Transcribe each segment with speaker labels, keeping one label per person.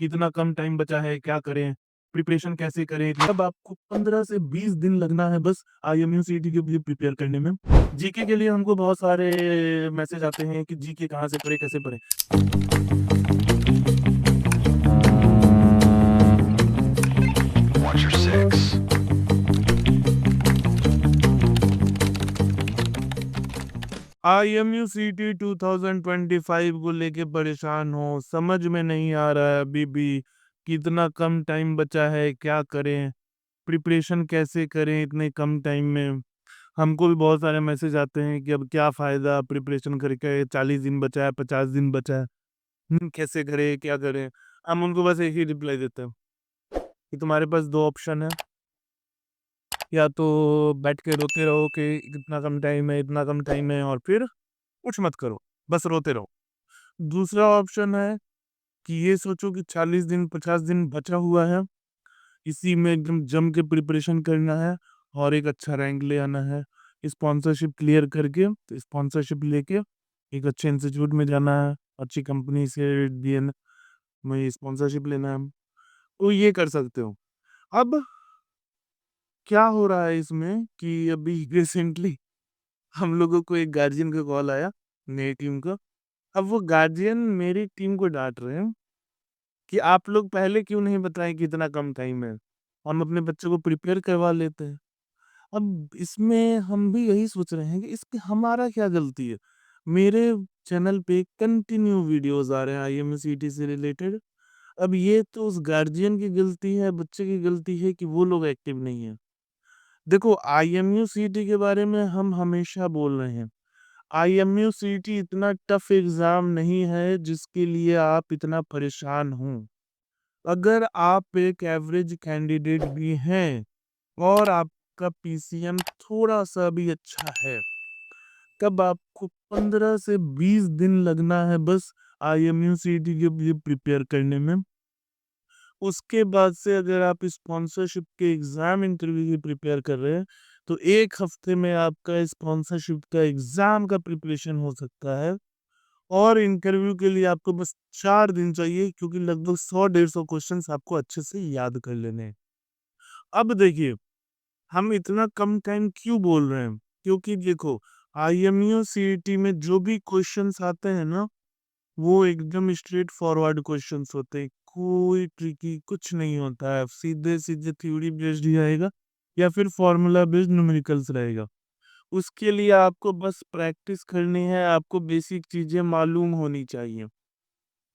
Speaker 1: कितना कम टाइम बचा है, क्या करें, प्रिपरेशन कैसे करें। अब आपको 15 से 20 दिन लगना है बस आईएमयू सीटी के लिए प्रिपेयर करने में। जीके के लिए हमको बहुत सारे मैसेज आते हैं कि जीके कहाँ से पढ़े, कैसे पढ़े।
Speaker 2: Watch your six.
Speaker 1: आईएमयू सीटी 2025 को लेके परेशान हो, समझ में नहीं आ रहा है अभी भी कितना कम टाइम बचा है, क्या करें, प्रिपरेशन कैसे करें इतने कम टाइम में। हमको भी बहुत सारे मैसेज आते हैं कि अब क्या फ़ायदा प्रिपरेशन करके, 40 दिन बचा है, 50 दिन बचा है, कैसे करें, क्या करें। हम उनको बस एक ही रिप्लाई देते हैं कि तुम्हारे पास 2 ऑप्शन है, या तो बैठ के रोते रहो कि इतना कम टाइम है, इतना कम टाइम है, और फिर कुछ मत करो, बस रोते रहो। दूसरा ऑप्शन है कि ये सोचो कि 40 दिन, 50 दिन बचा हुआ है, इसी में एकदम जम के प्रिपरेशन करना है और एक अच्छा रैंक ले आना है। स्पॉन्सरशिप क्लियर करके, तो स्पॉन्सरशिप लेके एक अच्छे इंस्टीट्यूट में जाना है, अच्छी कंपनी से डीएन में स्पॉन्सरशिप लेना है, तो ये कर सकते हो। अब क्या हो रहा है इसमें कि अभी रिसेंटली हम लोगों को एक गार्जियन का कॉल आया, मेरी टीम का। अब वो गार्जियन मेरी टीम को डांट रहे हैं कि आप लोग पहले क्यों नहीं बताएं कि इतना कम टाइम है, हम अपने बच्चों को प्रिपेयर करवा लेते हैं। अब इसमें हम भी यही सोच रहे हैं कि इसमें हमारा क्या गलती है। मेरे चैनल पे कंटिन्यू वीडियोस आ रहे हैं आईएमसीटी से रिलेटेड। अब ये तो उस गार्जियन की गलती है, बच्चे की गलती है कि वो लोग एक्टिव नहीं है। देखो, आईएमयू सीटी के बारे में हम हमेशा बोल रहे हैं, आईएमयू सीटी इतना टफ एग्जाम नहीं है जिसके लिए आप इतना परेशान हों। अगर आप एक एवरेज कैंडिडेट भी हैं और आपका पीसीएम थोड़ा-सा भी अच्छा है, तब आपको 15 से 20 दिन लगना है बस आईएमयू सीटी के लिए प्रिपेयर करने में। उसके बाद से अगर आप स्पॉन्सरशिप के एग्ज़ाम इंटरव्यू की प्रिपेयर कर रहे हैं, तो 1 हफ्ते में आपका स्पॉन्सरशिप का एग्ज़ाम का प्रिपरेशन हो सकता है। और इंटरव्यू के लिए आपको बस 4 दिन चाहिए, क्योंकि लगभग 100 डेढ़ 100 क्वेश्चंस आपको अच्छे से याद कर लेने हैं। अब देखिए, हम इतना कम टाइम क्यों बोल रहे हैं? क्योंकि देखो, आईएमयू सीईटी में जो भी क्वेश्चंस आते हैं ना, वो एकदम स्ट्रेट फॉरवर्ड क्वेश्चंस होते हैं। कोई ट्रिकी कुछ नहीं होता है। सीधे-सीधे थ्योरी बेस्ड ही आएगा या फिर फॉर्मूला बेस्ड न्यूमेरिकल्स रहेगा। उसके लिए आपको बस प्रैक्टिस करनी है, आपको बेसिक चीज़ें मालूम होनी चाहिए,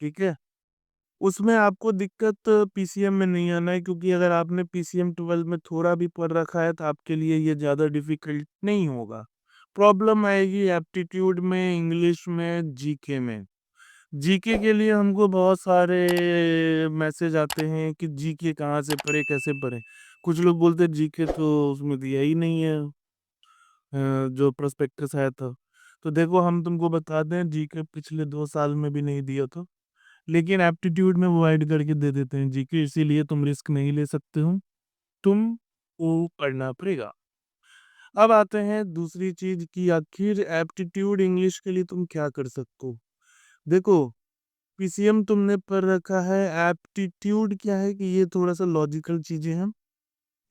Speaker 1: ठीक है? उसमें आपको दिक्कत पीसीएम में नहीं आना है, क्योंकि अगर आपने पीसीएम 12 में थोड़ा भी पढ़ रखा है तो आपके लिए ये ज़्यादा डिफ़िकल्ट नहीं होगा। प्रॉब्लम आएगी एप्टीट्यूड में, इंग्लिश में, जीके में। जीके के लिए हमको बहुत सारे मैसेज आते हैं कि जीके कहाँ से पढ़ें, कैसे पढ़ें? कुछ लोग बोलते हैं जीके तो उसमें दिया ही नहीं है, जो प्रोस्पेक्टस आया था। तो देखो, हम तुमको बता दें, जीके पिछले 2 साल में भी नहीं दिया था। लेकिन एप्टीट्यूड में वो ऐड करके दे देते हैं जीके, इसीलिए तुम रिस्क नहीं ले सकते हो, तुमको पढ़ना पड़ेगा। अब आते हैं दूसरी चीज़ कि आखिर एप्टीट्यूड इंग्लिश के लिए तुम क्या कर सकते हो? देखो, पीसीएम तुमने पढ़ रखा है, एप्टीट्यूड क्या है कि ये थोड़ा-सा लॉजिकल चीज़ें हैं।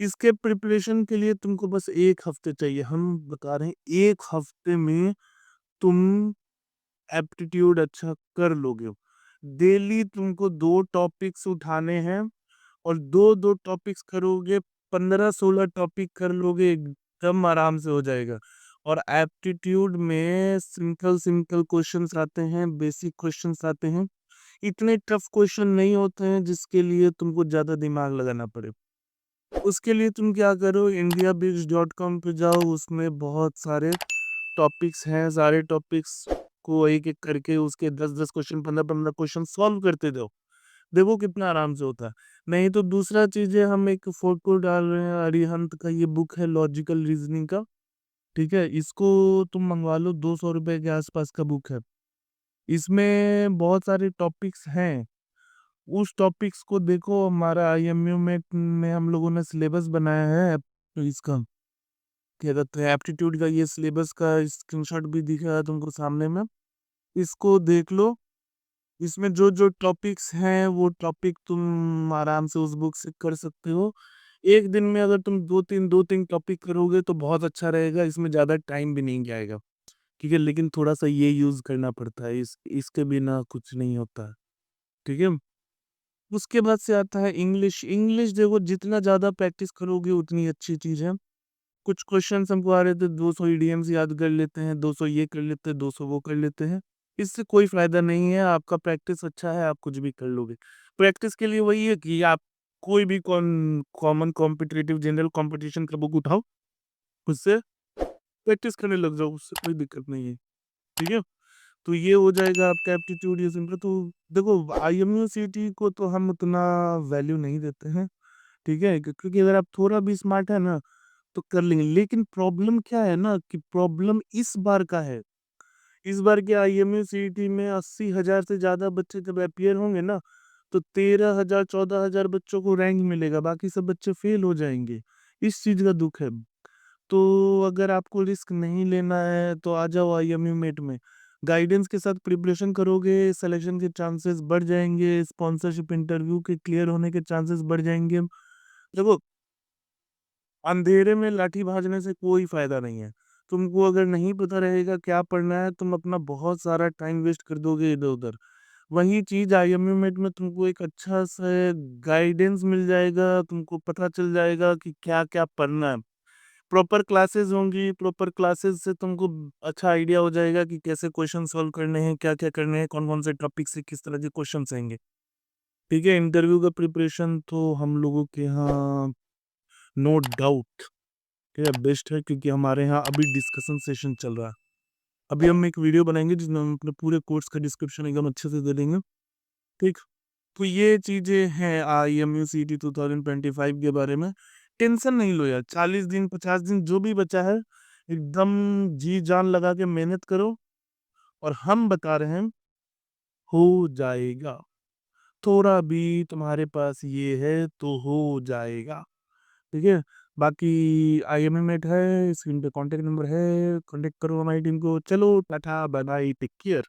Speaker 1: इसके प्रिपरेशन के लिए तुमको बस 1 हफ्ते चाहिए। हम बता रहे हैं 1 हफ्ते में तुम एप्टीट्यूड अच्छा कर लोगे। डेली तुमको 2 टॉपिक्स उठाने हैं और 2-2 टॉपिक्स करोगे, 15-16 टॉपिक कर लोगे, एकदम आराम से हो जाएगा। और एप्टीट्यूड में सिंपल-सिंपल क्वेश्चन्स आते हैं, बेसिक क्वेश्चन्स आते हैं। इतने टफ क्वेश्चन नहीं होते हैं जिसके लिए तुमको ज़्यादा दिमाग लगाना पड़े। उसके लिए तुम क्या करो, indiabix.com पे जाओ, उसमें बहुत सारे टॉपिक्स हैं, सारे टॉपिक्स को एक-एक करके उसके 10-10 क्वेश्चन, 15-15 क्वेश्चन सॉल्व करते जाओ। देखो कितना आराम से होता है। नहीं तो दूसरा चीज़ है, हम एक फ़ोटो डाल रहे हैं, अरिहंत का ये बुक है लॉजिकल रीज़निंग का, ठीक है? इसको तुम मँगवा लो, ₹200 के आस-पास का बुक है। इसमें बहुत सारे टॉपिक्स हैं। उस टॉपिक्स को देखो, हमारा आईएमयू में हम लोगों ने सिलेबस बनाया है, तो इसका क्या कहते हैं, एप्टीट्यूड का ये सिलेबस का स्क्रीनशॉट भी दिख रहा है तुमको सामने में। इसको देख लो, इसमें जो टॉपिक्स हैं वो टॉपिक तुम आराम से उस बुक से कर सकते हो। एक दिन में अगर तुम दो तीन टॉपिक करोगे तो बहुत अच्छा रहेगा, इसमें ज़्यादा टाइम भी नहीं जाएगा। ठीक है, लेकिन थोड़ा सा ये यूज़ करना पड़ता है, इसके बिना कुछ नहीं होता। ठीक है, उसके बाद से आता है इंग्लिश। इंग्लिश देखो जितना ज़्यादा प्रैक्टिस करोगे उतनी अच्छी चीज़ है। कुछ क्वेश्चंस हमको आ रहे थे, 200 इडियम्स याद कर लेते हैं, 200 ये कर लेते हैं, 200 वो कर लेते हैं। इससे कोई फ़ायदा नहीं है, आपका प्रैक्टिस अच्छा है, आप कुछ भी कर लोगे। प्रैक्टिस के लिए वही है कि आप कोई भी कॉमन कॉम्पिटिटिव जनरल कॉम्पिटिशन का बुक उठाओ, उससे प्रैक्टिस करने लग जाओ, उससे कोई दिक्कत नहीं है। ठीक है? तो ये हो जाएगा आपका एप्टीट्यूड, ये सिंपल। तो देखो आईएमयू सीटी को तो हम उतना वैल्यू नहीं देते हैं। ठीक है? क्योंकि अगर आप थोड़ा भी स्मार्ट है ना तो कर लेंगे। लेकिन प्रॉब्लम क्या है ना कि प्रॉब्लम इस बार का है। इस बार के आईएमयू सीईटी में 80,000 से ज़्यादा बच्चे जब अपीयर होंगे ना, तो 13,000 14,000 बच्चों को रैंक मिलेगा, बाकी सब बच्चे फेल हो जाएँगे। इस चीज़ का दुःख है। तो अगर आपको रिस्क नहीं लेना है तो आ जाओ आईएमयू मेट में। गाइडेंस के साथ प्रिपरेशन करोगे, सिलेक्शन के चांसेस बढ़ जाएँगे, स्पॉन्सरशिप इंटरव्यू के क्लियर होने के चांसेस बढ़ जाएँगे। देखो अंधेरे में लाठी भाजने से कोई फ़ायदा नहीं है। तुमको अगर नहीं पता रहेगा क्या पढ़ना है, तुम अपना बहुत सारा टाइम वेस्ट कर दोगे इधर-उधर। वही चीज़ आईएमयू मेट में तुमको एक अच्छा सा गाइडेंस मिल जाएगा, तुमको पता चल जाएगा कि क्या-क्या पढ़ना है। प्रॉपर क्लासेस होंगी, प्रॉपर क्लासेस से तुमको अच्छा आइडिया हो जाएगा कि कैसे क्वेश्चन सॉल्व करने हैं, क्या-क्या करने हैं, कौन-कौन से टॉपिक से किस तरह के क्वेश्चन्स आएँगे। ठीक है, इंटरव्यू का प्रिपरेशन तो हम लोगों के यहाँ नो डाउट ये बेस्ट है, क्योंकि हमारे यहाँ अभी डिस्कशन सेशन चल रहा है। अभी हम एक वीडियो बनाएँगे जिसमें हम अपने पूरे कोर्स का डिस्क्रिप्शन एकदम अच्छे से दे देंगे, ठीक? तो ये चीज़ें हैं आईएमयू सीटी 2025 के बारे में। टेंशन नहीं लो यार, 40 दिन 50 दिन जो भी बचा है, एकदम जी-जान लगा के मेहनत करो और हम बता रहे हैं, हो जाएगा। थोड़ा भी तुम्हारे पास ये है तो हो जाएगा। ठीक है? बाकी आईएमए मेट है, स्क्रीन पे कॉन्टैक्ट नंबर है, कॉन्टैक्ट करो हमारी टीम को। चलो टाटा, बाय-बाय, टेक केयर।